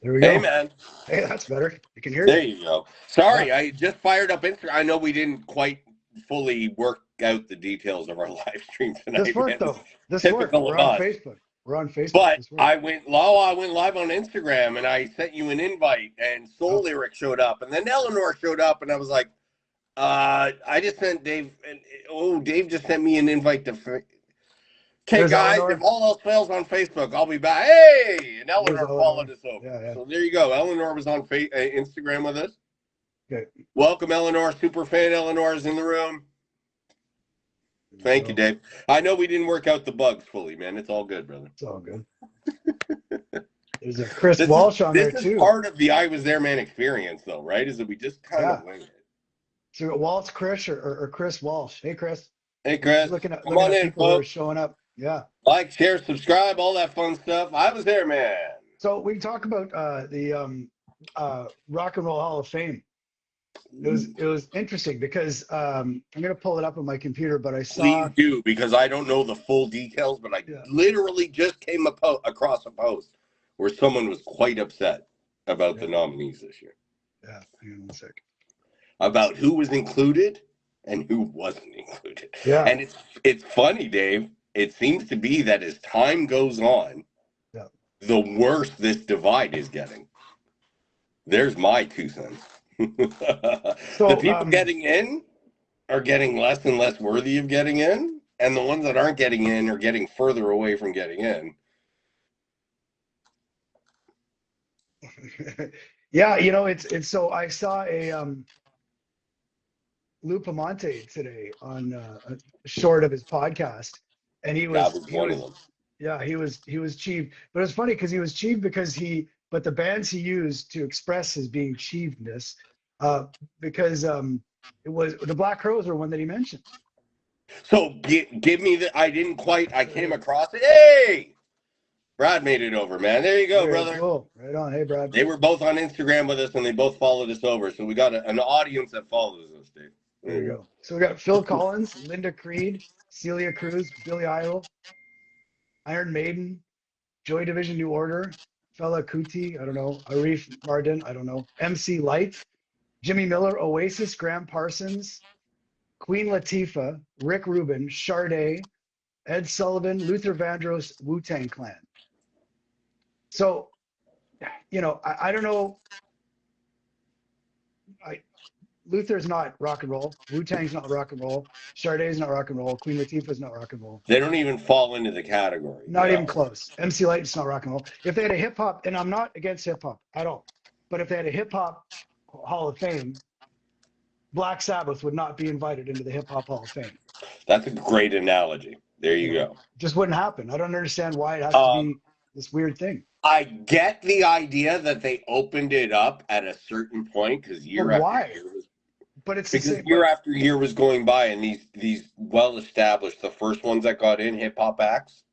There we Hey, go. man. Hey, that's better. You can hear There you. you go. Yeah. Sorry, I just fired up Instagram. I know we didn't quite fully work out the details of our live stream This tonight, worked man. It's though. This worked. typical We're of on us. Facebook. We're on Facebook. But This worked. I went live on Instagram and I sent you an invite, and Soul Oh, Lyric showed up, and then Eleanor showed up, and I was like, I just sent Dave, and oh, Dave just sent me an invite to. Okay, there's guys, if Eleanor. all else fails on Facebook, I'll be back. Hey, and There's Eleanor followed Eleanor. us over. Yeah, yeah. So there you go. Eleanor was on Instagram with us. Okay. Welcome, Eleanor. Super fan Eleanor is in the room. There we Thank you, go. Dave. I know we didn't work out the bugs fully, man. It's all good, brother. It's all good. There's a Chris This is Walsh on this there is too. part of the I Was There Man experience, though, right? Is that we just kind Yeah. of wing it. So Walsh Chris or Chris Walsh. Hey Chris. Hey, We're just Chris, looking at come on in, people who are folks. showing up. Yeah. Like, share, subscribe, all that fun stuff. I was there, man. So we talk about the Rock and Roll Hall of Fame. It was interesting because I'm gonna pull it up on my computer, but I Please saw. do, because I don't know the full details, but I Yeah. literally just came across a post where someone was quite upset about the Yeah. nominees this year, Yeah. Hang on one sec. about who was included and who wasn't included. Yeah. And it's funny, Dave. It seems to be that as time goes on, Yeah. the worse this divide is getting. There's my 2 cents. The So people getting in are getting less and less worthy of getting in, and the ones that aren't getting in are getting further away from getting in. yeah, it's so I saw a Lou Pamonte today on a short of his podcast, and That was one of them. yeah, he was cheap, but it's funny because he was cheap because but the bands he used to express his being cheapness, because it was the Black Crowes were one that he mentioned. So give me the. I Right came here. across it. Hey, Brad made it over, man. There you go, Very brother. cool. Right on. Hey, Brad. They were both on Instagram with us, and they both followed us over. So we got an audience that follows us, Dave. There There you you go. So we got Phil Collins, Linda Creed, Celia Cruz, Billy Idol, Iron Maiden, Joy Division New Order, Fela Kuti, I don't know, Arif Mardin, I don't know, MC Light, Jimmy Miller, Oasis, Graham Parsons, Queen Latifah, Rick Rubin, Sade, Ed Sullivan, Luther Vandross, Wu-Tang Clan. So, I don't know. Luther's not rock and roll. Wu-Tang's not rock and roll. Sade's not rock and roll. Queen Latifah's not rock and roll. They don't even fall into the category. Not even close. MC Light's not rock and roll. If they had a hip hop, and I'm not against hip hop at all, but if they had a hip hop Hall of Fame, Black Sabbath would not be invited into the Hip Hop Hall of Fame. That's a great analogy. There you go. Just wouldn't happen. I don't understand why it has to be this weird thing. I get the idea that they opened it up at a certain point because year after year was. But it's Because the same. year after year was going by, and these well established, the first ones that got in, hip hop acts,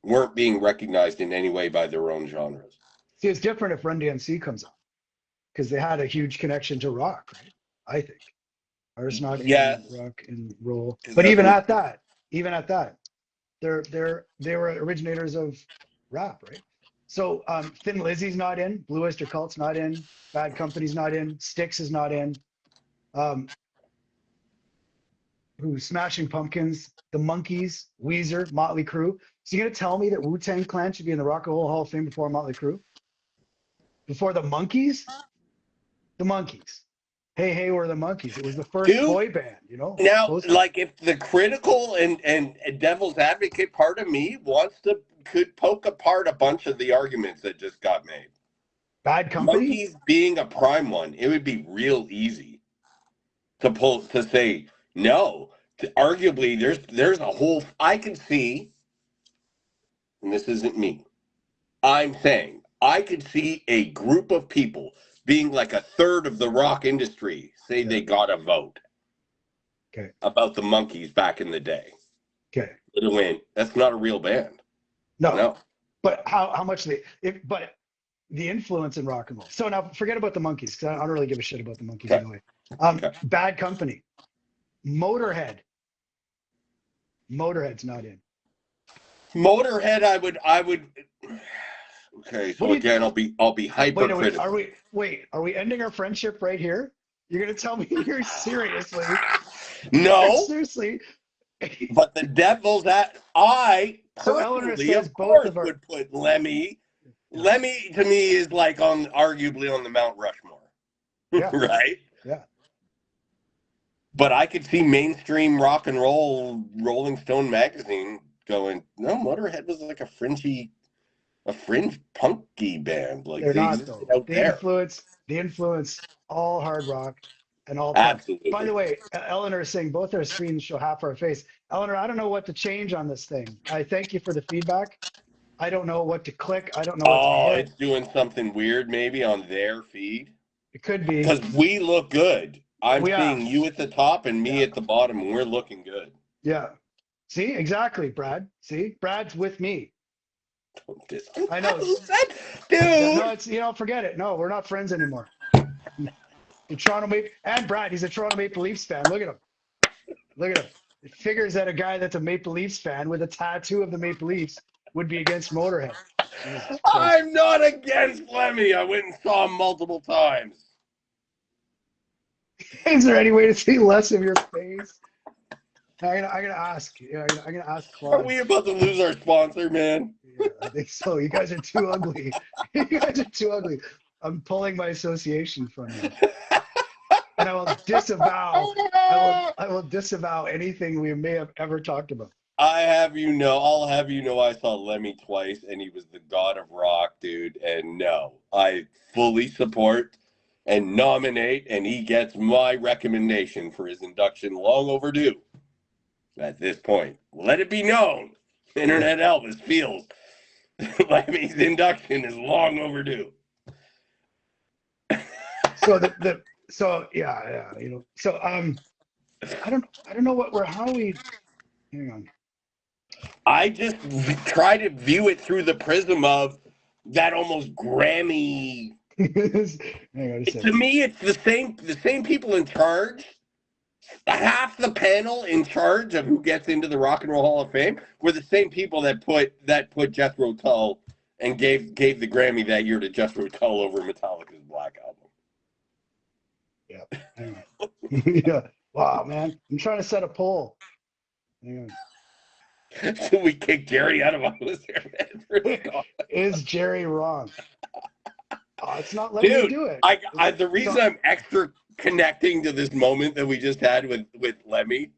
weren't being recognized in any way by their own genres. See, it's different if Run DMC comes up because they had a huge connection to rock, right? I think. Ours not in rock and roll, but even at that, they were originators of rap, right? So Thin Lizzy's not in, Blue Oyster Cult's not in, Bad Company's not in, Styx is not in. Smashing Pumpkins, the Monkees, Weezer, Motley Crue. So you're gonna tell me that Wu-Tang Clan should be in the Rock and Roll Hall of Fame before Motley Crue? Before the Monkees? The Monkees. Hey, hey, we're the Monkees. It was the first boy band, Now, like, if the critical and devil's advocate part of me could poke apart a bunch of the arguments that just got made. Bad Company? Monkees being a prime one, it would be real easy to say no. Arguably, there's a whole I can see, and this isn't me. I'm saying I could see a group of people being like a third of the rock industry say they got a vote. Okay. About the Monkees back in the day. Okay. Little Wayne, that's not a real band. No. But how much but the influence in rock and roll. So now forget about the Monkees because I don't really give a shit about the Monkees anyway. Bad Company. Motorhead's not in. Motorhead, Okay, What so do you? again, I'll be hypercritical. Are we ending our friendship right here? You're gonna tell me you're seriously, No, seriously. but the devil's at I So Eleanor personally, says of both course, of our. would put Lemmy. Yeah, Lemmy to me is like on arguably on the Mount Rushmore, yeah, right? yeah. But I could see mainstream rock and roll, Rolling Stone magazine going, no, Motorhead was like a fringe punky band. Like They're they not existed though. out there. The influence, all hard rock and all punk. By the Absolutely. way, Eleanor is saying both our screens show half our face. Eleanor, I don't know what to change on this thing. I thank you for the feedback. I don't know what to click. I don't know what to Oh, hit. it's doing something weird maybe on their feed. It could be. Because we look good. I'm Yeah, seeing you at the top and me yeah, at the bottom, and we're looking good. yeah. See, exactly, Brad. See, Brad's with me. I know. Who said, Yeah, no, dude? it's forget it. No, we're not friends anymore. The Toronto Maple and Brad, he's a Toronto Maple Leafs fan. Look at him. Look at him. It figures that a guy that's a Maple Leafs fan with a tattoo of the Maple Leafs would be against Motorhead. Jesus Christ. I'm not against Lemmy. I went and saw him multiple times. Is there any way to see less of your face? I'm gonna ask. Yeah, I'm gonna ask Are Claude. we about to lose our sponsor, man? Yeah, I think so. You guys are too ugly. You guys are too ugly. I'm pulling my association from you. And I will disavow. I will disavow anything we may have ever talked about. I'll have you know, I saw Lemmy twice, and he was the god of rock, dude. And no, I fully support and nominate, and he gets my recommendation for his induction, long overdue. At this point, let it be known, Internet Elvis feels Lemmy's induction is long overdue. So yeah, So I don't know how we hang on. I just try to view it through the prism of that almost Grammy. Hang on a To second. me, it's the same people in charge. Half the panel in charge of who gets into the Rock and Roll Hall of Fame were the same people that put Jethro Tull and gave the Grammy that year to Jethro Tull over Metallica's Black Album. Yeah. Hang on. Yeah. Wow, man. I'm trying to set a poll. Hang So we kicked Jerry out of IWasThereMan. on. Is Jerry wrong? Oh, it's not letting me Dude, do it. the reason I'm extra connecting to this moment that we just had with Lemmy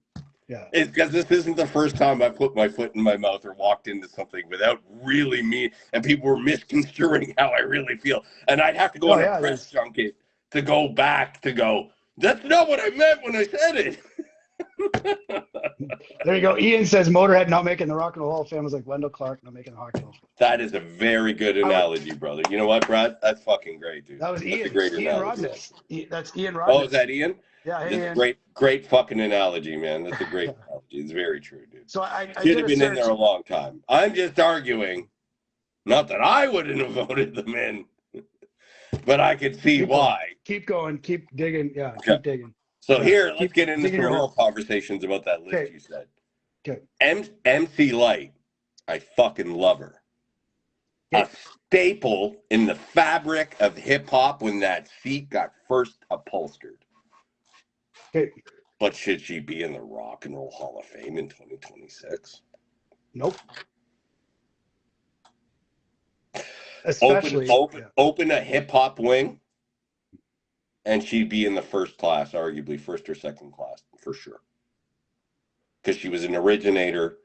is because this isn't the first time I put my foot in my mouth or walked into something without really and people were misconstruing how I really feel. And I'd have to go on a press junket to go back to go, that's not what I meant when I said it. There you go. Ian says Motorhead not making the Rock and Roll Hall of Fame was like Wendell Clark not making the Hockey Hall of Fame. That is a very good analogy, brother. You know what, Brad? That's fucking great, dude. That was Ian. That's a great Ian analogy. Rodness. That's Ian Rodness. Oh, is that Ian? Yeah, hey, Ian. Great fucking analogy, man. That's a great analogy. It's very true, dude. So I should have been in there a long time. I'm just arguing, not that I wouldn't have voted them in, but I could see why. Keep going. Keep digging. Yeah, keep digging. So here, let's get into some real conversations about that list you said. Okay. MC Light, I fucking love her. A staple in the fabric of hip hop when that seat got first upholstered. Okay. But should she be in the Rock and Roll Hall of Fame in 2026? Nope. Especially open a hip hop wing, and she'd be in the first class, arguably first or second class for sure. Because she was an originator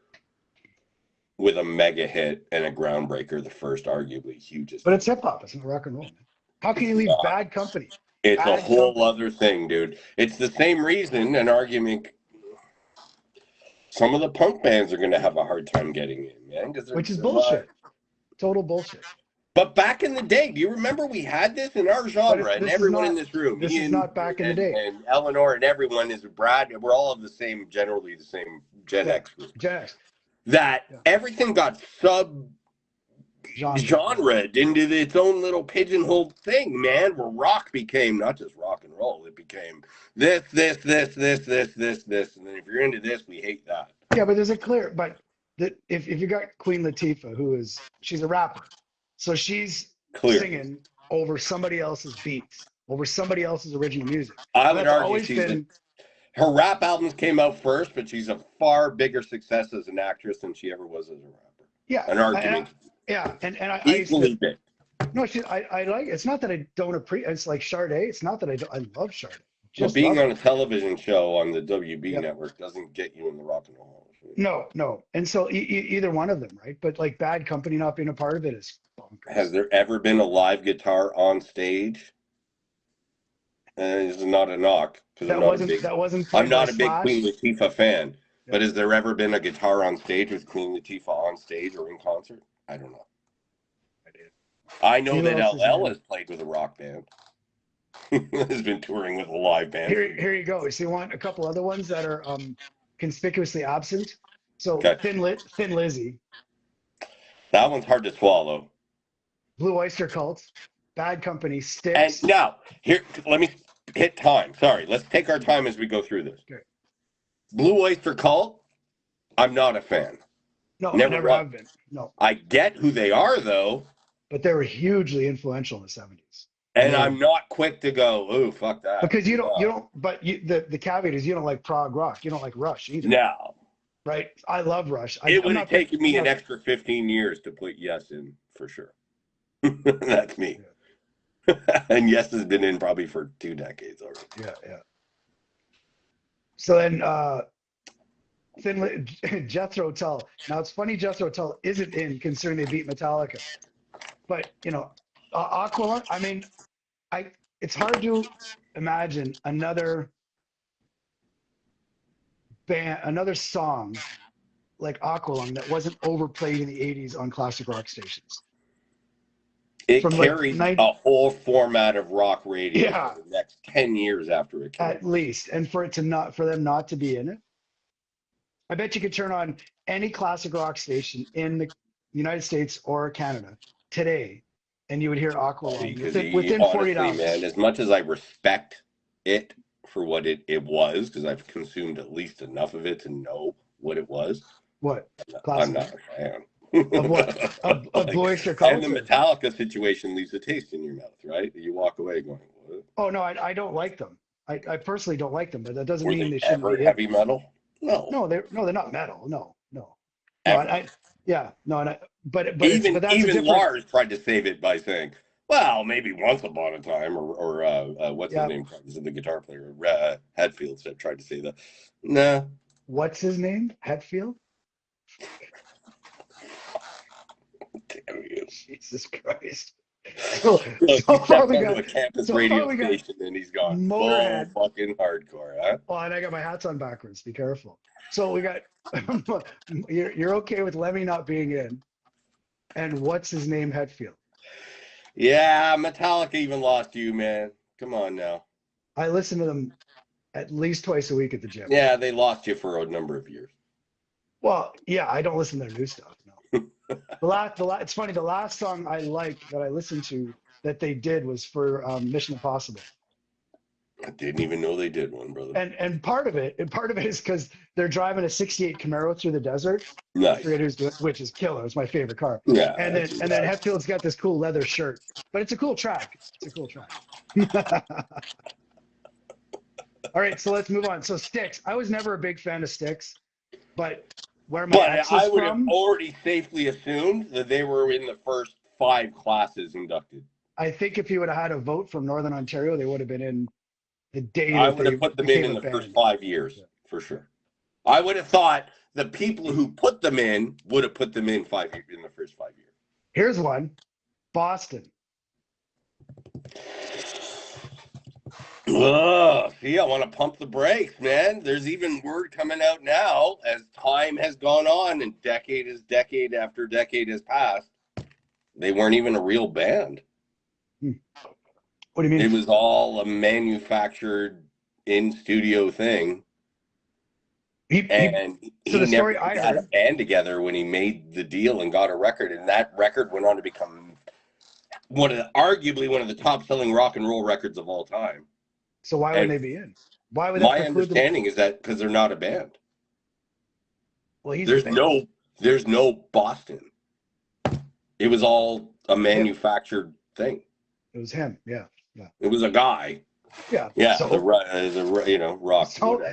with a mega hit and a groundbreaker, the first arguably hugest. But it's hip hop, it's not rock and roll, man. How can you leave Bad Company? It's a whole other thing, dude. It's the same reason an argument. Some of the punk bands are going to have a hard time getting in, man. Which is bullshit. Total bullshit. But back in the day, do you remember we had this in our genre? And everyone in this room, this is not back in the day. And Eleanor and everyone is Brad. We're all of the same, generally the same Gen X group. Gen X. That everything got genred into its own little pigeonholed thing, man. Where rock became not just rock and roll; it became this, and then if you're into this, we hate that. Yeah, but there's a clear. But if you got Queen Latifah, she's a rapper, So she's Clear. singing over somebody else's beats, over somebody else's original music. I And would that's argue always been, her rap albums came out first, but she's a far bigger success as an actress than she ever was as a rapper. yeah. An argument. And I used Equally to, big. no, I like, it's not that I don't appreciate, it's like Sade. It's not that I love Sade. But Just being love on it. a television show on the WB Yeah. network doesn't get you in the Rock and Roll Hall of Fame. No. And so either one of them, right? But like Bad Company not being a part of it is bonkers. Has there ever been a live guitar on stage? It's not a knock because That wasn't I'm played by not a big Slash. Queen Latifah fan. Yeah. But has there ever been a guitar on stage with Queen Latifah on stage or in concert? I don't know. I know that LL has played with a rock band. Has been touring with a live band. Here you go. So you want a couple other ones that are conspicuously absent? So Okay. Thin Lizzy, That one's hard to swallow. Blue Oyster Cult, Bad Company, Styx. And now, here, let me hit time. Sorry, let's take our time as we go through this. Okay. Blue Oyster Cult, I'm not a fan. No, never have been. No. I get who they are, though. But they were hugely influential in the 70s. And I'm not quick to go, ooh, fuck that. Because the caveat is you don't like prog rock. You don't like Rush either. No. Right? I love Rush. It would have taken me an extra 15 years to put Yes in, for sure. That's me. Yeah. And Yes has been in probably for 2 decades already. Yeah. So then Jethro Tull. Now it's funny Jethro Tull isn't in considering they beat Metallica. But, Aqualung, I mean, it's hard to imagine another band, another song like Aqualung that wasn't overplayed in the 80s on classic rock stations. It carried a whole format of rock radio for the next 10 years after it came. At least. And for them not to be in it. I bet you could turn on any classic rock station in the United States or Canada today, and you would hear Aqualung within 48 hours. Man, as much as I respect it for what it was, because I've consumed at least enough of it to know what it was. What? I'm not a fan. Of what? Of Blue Oyster Cult? And the Metallica situation leaves a taste in your mouth, right? You walk away going, what? Oh, no, I don't like them. I personally don't like them, but that doesn't mean they shouldn't be heavy metal? No. No, they're not metal. No. But even Lars tried to save it by saying, well, maybe once upon a time, or what's his name? The guitar player, Hetfield, tried to say that. Nah. What's his name? Hetfield? Damn you. Jesus Christ. So far we got a campus radio station, and he's gone full fucking hardcore, huh? Oh, and I got my hats on backwards. Be careful. So we got you're okay with Lemmy not being in, and what's his name? Hetfield. Yeah, Metallica even lost you, man. Come on now. I listen to them at least twice a week at the gym. Yeah, they lost you for a number of years. Well, yeah, I don't listen to their new stuff. No. It's funny. The last song I liked that I listened to that they did was for Mission Impossible. I didn't even know they did one, brother. And part of it is because they're driving a '68 Camaro through the desert. Nice. I forget who's doing, which is killer. It's my favorite car. Yeah. And then Hetfield's got this cool leather shirt, but it's a cool track. All right, so let's move on. So Styx. I was never a big fan of Styx, but where my ex is I would from, have already safely assumed that they were in the first 5 classes inducted. I think if you would have had a vote from Northern Ontario, they would have been in the day. I would have put them in the first 5 years, for sure. I would have thought the people who put them in would have put them in the first 5 years. Here's one, Boston. See, I want to pump the brakes, man. There's even word coming out now as time has gone on and decade after decade has passed. They weren't even a real band. What do you mean? It was all a manufactured in-studio thing. He never got a band together when he made the deal and got a record, and that record went on to become arguably one of the top-selling rock and roll records of all time. So why would they be in? Why would my understanding is that because they're not a band. Well, there's no Boston. It was all a manufactured thing. It was him. Yeah. Yeah. It was a guy. Yeah. Yeah. So, rock.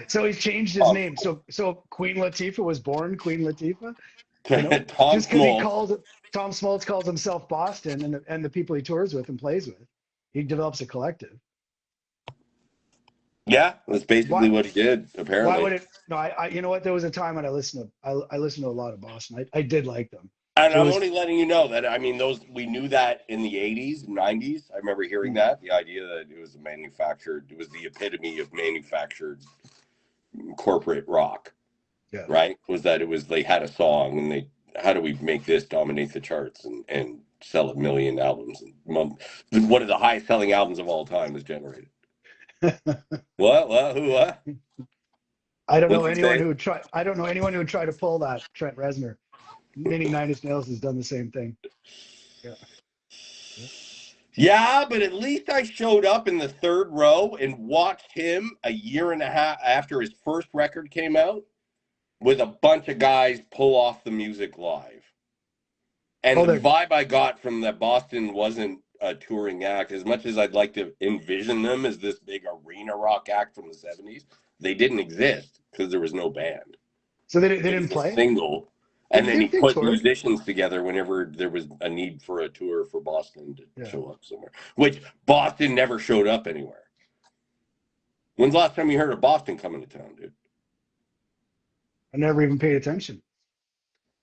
so he's changed his name. So Queen Latifah was born Queen Latifah. Tom Just because Smoltz. Tom Smoltz calls himself Boston, and the people he tours with and plays with, he develops a collective. Yeah, that's basically what he did. Apparently. Why would it? No, you know what? There was a time when I listened to a lot of Boston. I did like them. And I'm only letting you know that, I mean, we knew that in the 80s, 90s. I remember hearing that, the idea that it was it was the epitome of manufactured corporate rock. Yeah. Right? They had a song and how do we make this dominate the charts and sell 1 million albums a month? One of the highest selling albums of all time was generated. What? Who? What? I don't know anyone who would try. I don't know anyone who would try to pull that. Trent Reznor, Mini Nine Inch Nails has done the same thing. Yeah. Yeah, but at least I showed up in the third row and watched him a year and a half after his first record came out with a bunch of guys pull off the music live. And the vibe I got from that Boston wasn't a touring act. As much as I'd like to envision them as this big arena rock act from the 70s, they didn't exist because there was no band. So they didn't play? Single. And then he put musicians together whenever there was a need for a tour for Boston to show up somewhere. Which Boston never showed up anywhere. When's the last time you heard of Boston coming to town, dude? I never even paid attention.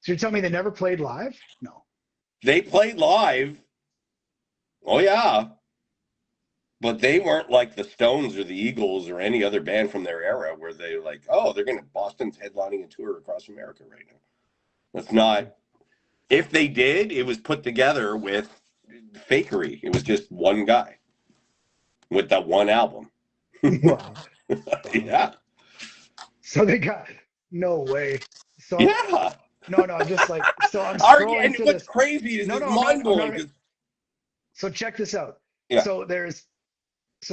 So you're telling me they never played live? No. They played live. Oh, yeah. But they weren't like the Stones or the Eagles or any other band from their era where they're like, oh, Boston's headlining a tour across America right now. That's not. If they did, it was put together with fakery. It was just one guy with that one album. Wow. Yeah. So they got no way. So yeah. No, just like so. I'm scrolling and to what's this. crazy is mind blowing. So check this out. Yeah. So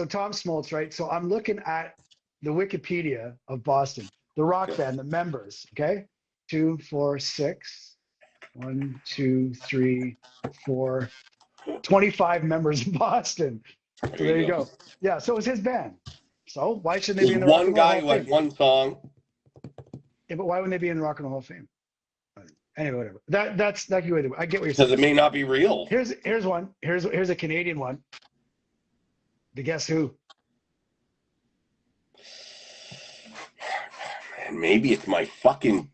Tom Smoltz, right? So I'm looking at the Wikipedia of Boston, the rock band, the members. Okay, 2, 4, 6, 1, 2, 3, 4, 25 members in Boston. So there you go. Yeah. So it was his band. So why shouldn't they be in the Rock and Roll Hall of Fame? One guy who had one song. Yeah, but why wouldn't they be in the Rock and Roll Hall of Fame? Anyway, whatever. That I get what you're saying. Because it may not be real. Here's one. Here's a Canadian one. The Guess Who. Man, maybe it's my fucking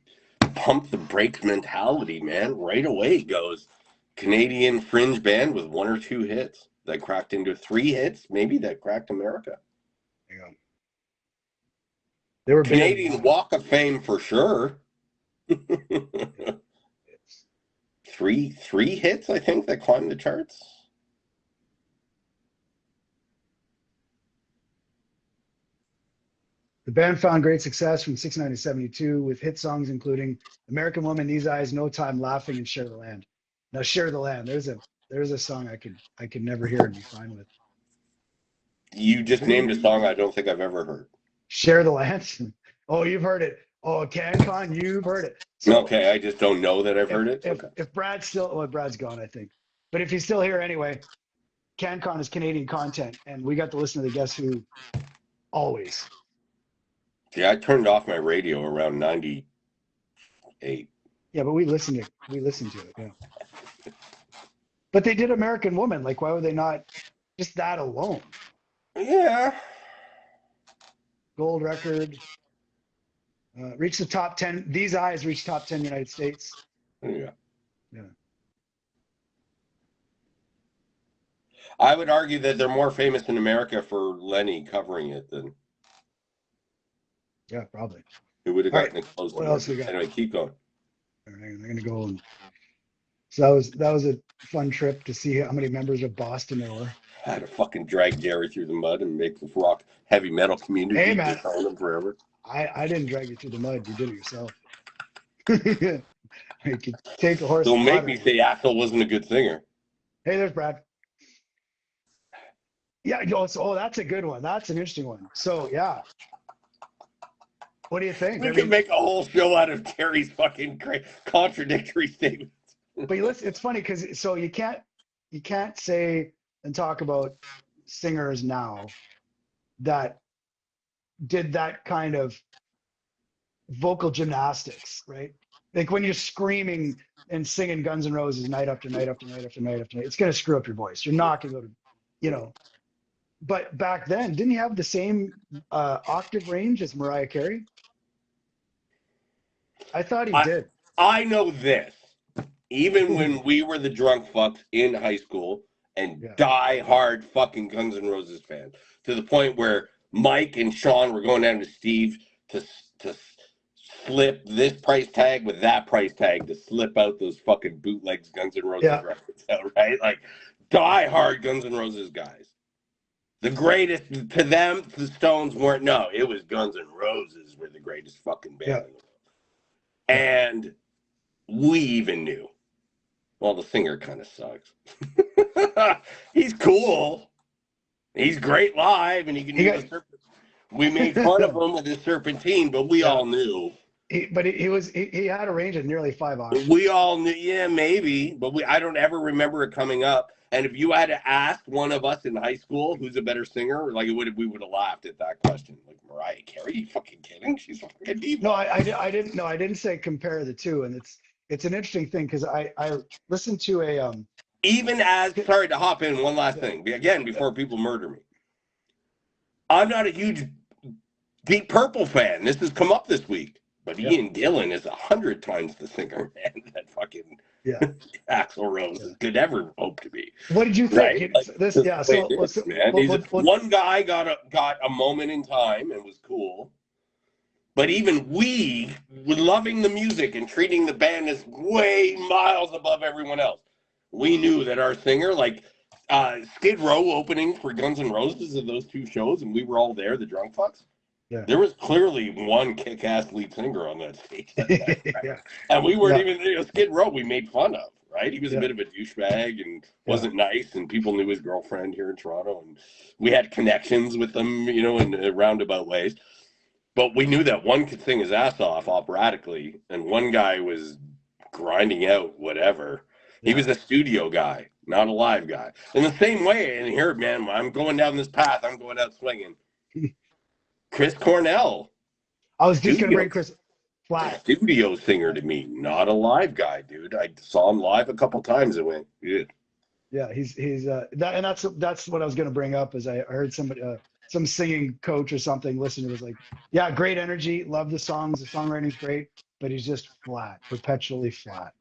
pump the brakes mentality, man. Right away it goes Canadian fringe band with 1 or 2 hits that cracked into 3 hits, maybe that cracked America. There you go. They were Canadian Walk of Fame for sure. Three hits, I think, that climbed the charts. The band found great success from 69 to 72 with hit songs including American Woman, These Eyes, No Time, Laughing, and Share the Land. Now, Share the Land, there's a song I could never hear and be fine with. You just named a song I don't think I've ever heard. Share the Land? Oh, you've heard it. Oh, CanCon, you've heard it. So okay, I just don't know that I've heard it. If Brad's Brad's gone, I think. But if he's still here anyway, CanCon is Canadian content, and we got to listen to the Guess Who always. Yeah, I turned off my radio around 98. Yeah, but we listened to it, yeah. But they did American Woman. Like, why would they not just that alone? Yeah. Gold record. Reached the top 10. These Eyes reached top 10 United States. Yeah. Yeah. I would argue that they're more famous in America for Lenny covering it than. Yeah, probably. Who would have gotten it close? What else we got? Anyway, keep going. All right, I'm gonna go so that was a fun trip to see how many members of Boston there were. I had to fucking drag Gary through the mud and make the rock heavy metal community. Hey, man. On them forever. I didn't drag you through the mud. You did it yourself. You could take a horse. Don't make me say Axl wasn't a good singer. Hey, there's Brad. Yeah, that's a good one. That's an interesting one. So, yeah. What do you think? We can make a whole show out of Terry's fucking contradictory statements. But listen, it's funny because you can't. you can't say and talk about singers now that did that kind of vocal gymnastics, right? Like when you're screaming and singing Guns N' Roses night after night after night after night after night, it's going to screw up your voice. You're not going to go to, you know. But back then, didn't he have the same octave range as Mariah Carey? I thought he I did. I know this. Even when we were the drunk fucks in high school and Yeah. die hard fucking Guns N' Roses fans, to the point where Mike and Sean were going down to Steve to slip this price tag with that price tag to slip out those fucking bootlegs Guns N' Roses Yeah. records out, right? Like die hard Guns N' Roses guys. The greatest to them, the Stones weren't. No, it was Guns N' Roses were the greatest fucking band Yeah. in the world. And we even knew. Well, the singer kind of sucks. He's cool. He's great live, and he can do the serpent. We made fun of him with his serpentine, but we all knew. But he had a range of nearly 5 octaves. We all knew, yeah, maybe, but I don't ever remember it coming up. And if you had to ask one of us in high school who's a better singer, like we would have laughed at that question. Like Mariah Carey, you fucking kidding? She's a fucking diva. No, I didn't. No, I didn't say compare the two, and it's an interesting thing because I listened to a Even as sorry to hop in one last thing again before people murder me. I'm not a huge Deep Purple fan. This has come up this week, but Ian Gillan is 100 times the singer man that fucking Axl Rose could ever hope to be. What did you think? Right? Like, this man. One guy got a moment in time and was cool. But even we, loving the music and treating the band as way miles above everyone else, we knew that our singer, like Skid Row opening for Guns N' Roses of those two shows, and we were all there, the drunk fucks. Yeah. There was clearly one kick-ass lead singer on that stage. Right? And we weren't even, Skid Row we made fun of, right? He was a bit of a douchebag and wasn't nice, and people knew his girlfriend here in Toronto, and we had connections with them, in roundabout ways. But we knew that one could sing his ass off operatically, and one guy was grinding out whatever. He was a studio guy, not a live guy. In the same way, and here, man, I'm going down this path. I'm going out swinging. Chris Cornell. I was just going to bring Chris flat. Studio singer to me, not a live guy, dude. I saw him live a couple times and went, good. Yeah, he's that's what I was going to bring up. Is I heard somebody some singing coach or something listening was like, yeah, great energy, love the songs, the songwriting's great, but he's just flat, perpetually flat.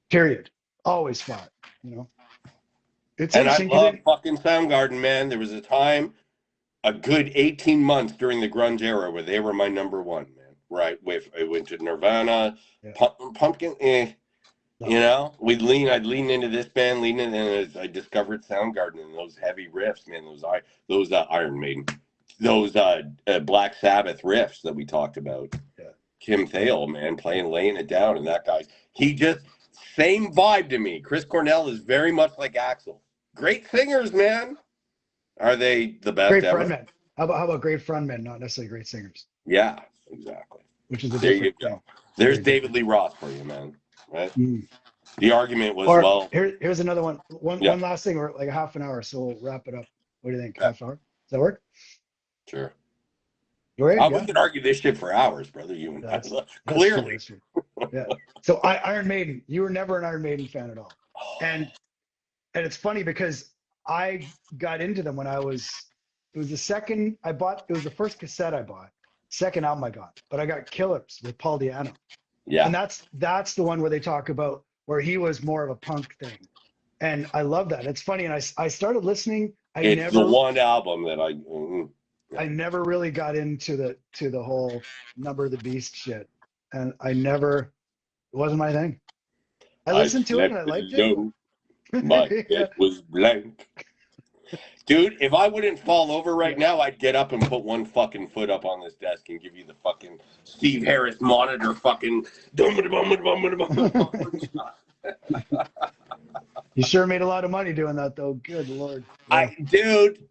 Period. Always flat. It's and interesting. I love fucking Soundgarden, man. There was a time, a good 18 months during the grunge era where they were my number one, man. Right? I went to Nirvana, Pumpkin, I'd lean into this band, and I discovered Soundgarden and those heavy riffs, man. Those Iron Maiden, those Black Sabbath riffs that we talked about. Yeah. Kim Thale, man, laying it down, and that guy, he just same vibe to me. Chris Cornell is very much like Axl. Great singers, man. Are they the best great ever? Frontmen. How about great frontmen, not necessarily great singers? Yeah, exactly. Which is a there different you go. thing. There's David Lee Roth for you, man. Right? The argument was, here's another one. One last thing, or like a half an hour, so we'll wrap it up. What do you think? Yeah. Half hour? Does that work? Sure. We could argue this shit for hours, brother. You and I. Clearly. That's true. Yeah. So Iron Maiden, you were never an Iron Maiden fan at all. And it's funny because I got into them when it was the second I bought, it was the first cassette I bought, second album I got, but I got Killers with Paul Di'Anno. Yeah. And that's the one where they talk about where he was more of a punk thing. And I love that. It's funny. And I started listening. It's the one album that I never really got into the whole Number of the Beast shit. And it wasn't my thing. I listened to it and I liked it. My head was blank. Dude, if I wouldn't fall over right now, I'd get up and put one fucking foot up on this desk and give you the fucking Steve Harris monitor fucking. You sure made a lot of money doing that, though. Good Lord. Yeah.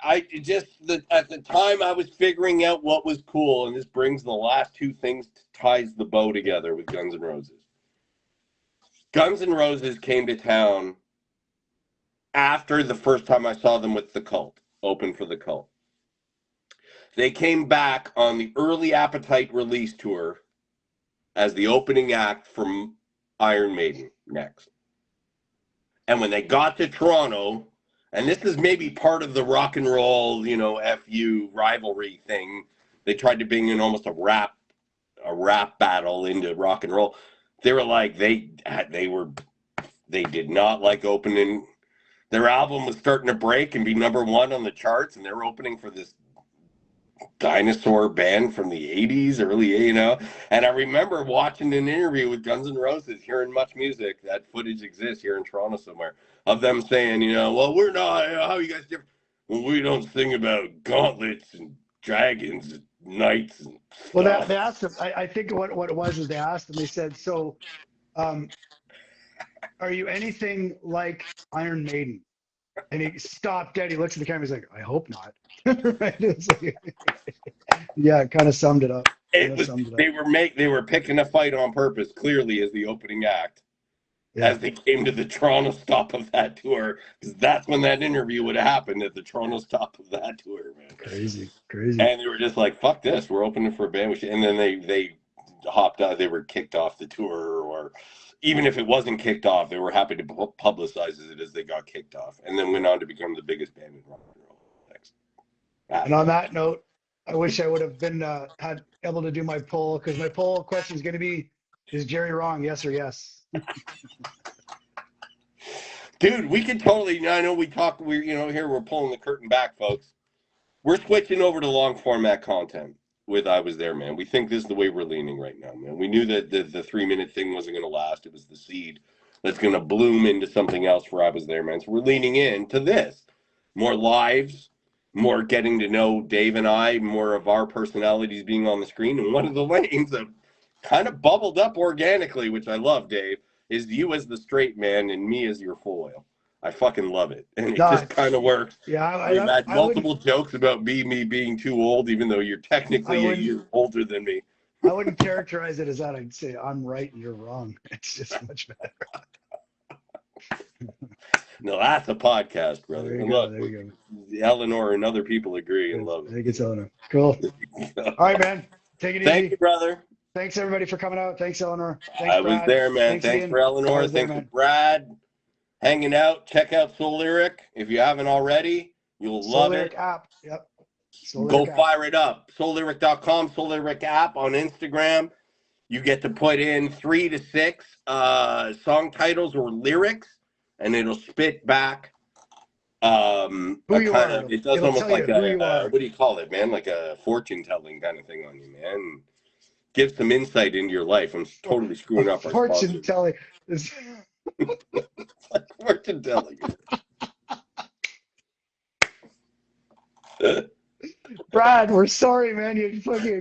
At the time I was figuring out what was cool, and this brings the last two things, ties the bow together with Guns N' Roses. Guns N' Roses came to town after the first time I saw them with the Cult, open for the Cult. They came back on the Early Appetite release tour as the opening act from Iron Maiden next. And when they got to Toronto, and this is maybe part of the rock and roll, FU rivalry thing, they tried to bring in almost a rap battle into rock and roll. They were like, they did not like opening. Their album was starting to break and be #1 on the charts, and they were opening for this dinosaur band from the 80s, and I remember watching an interview with Guns N' Roses, hearing Much Music. That footage exists here in Toronto somewhere, of them saying, well, we're not, how you guys different? Well, we don't sing about gauntlets and dragons and knights and stuff. Well, they asked him, I think what it was is they asked him, they said, so are you anything like Iron Maiden? And he stopped dead. He looks at the camera. He's like, I hope not. Right? Yeah, it kind of summed it up. They were picking a fight on purpose, clearly, as the opening act, as they came to the Toronto stop of that tour, because that's when that interview would have happened, at the Toronto stop of that tour, man. Crazy. And they were just like, fuck this, we're opening for a band. And then they hopped out. They were kicked off the tour, or even if it wasn't kicked off, they were happy to publicize it as they got kicked off, and then went on to become the biggest band in rock and roll. Thanks. And on that note, I wish I would have been able to do my poll, because my poll question is going to be, is Jerry wrong? Yes or yes? Dude, we could totally. I know here we're pulling the curtain back, folks. We're switching over to long format content with I Was There, Man. We think this is the way we're leaning right now, man. We knew that the 3-minute thing wasn't going to last. It was the seed that's going to bloom into something else for I Was There, Man. So we're leaning into this. More lives, more getting to know Dave and I, more of our personalities being on the screen. And one of the lanes that kind of bubbled up organically, which I love, Dave, is you as the straight man and me as your foil. I fucking love it. And it just kind of works. Yeah, We've had multiple jokes about me being too old, even though you're technically a year older than me. I wouldn't characterize it as that. I'd say I'm right and you're wrong. It's just much better. No, that's a podcast, brother. There you go. Eleanor and other people agree and love it. I think it's Eleanor. Cool. All right, man. Take it easy. Thank you, brother. Thanks, everybody, for coming out. Thanks, Eleanor. Thanks, I was there, man. Thanks for Eleanor. Thanks for Brad. Hanging out. Check out Soul Lyric if you haven't already. You'll love it. App. Yep. Go fire it up. SoulLyric.com, Soul Lyric app on Instagram. You get to put in 3 to 6 song titles or lyrics, and it'll spit back. It does almost like what do you call it, man? Like a fortune telling kind of thing on you, man. Give some insight into your life. I'm totally screwing up our fortune telling. Fortune telling. Brad, we're sorry, man. You put your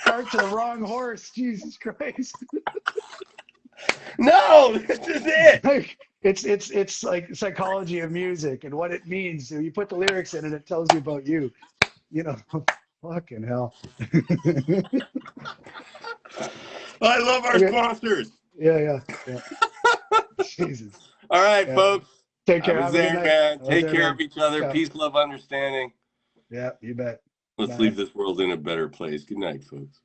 cart to the wrong horse. Jesus Christ. No, this is it. It's like psychology of music and what it means. So you put the lyrics in and it tells you about you. Fucking hell. I love our sponsors. Yeah. Jesus. All right, folks. Take care. I was there, man. Take care of each other. Yeah. Peace, love, understanding. Yeah, you bet. Let's leave this world in a better place. Good night, folks.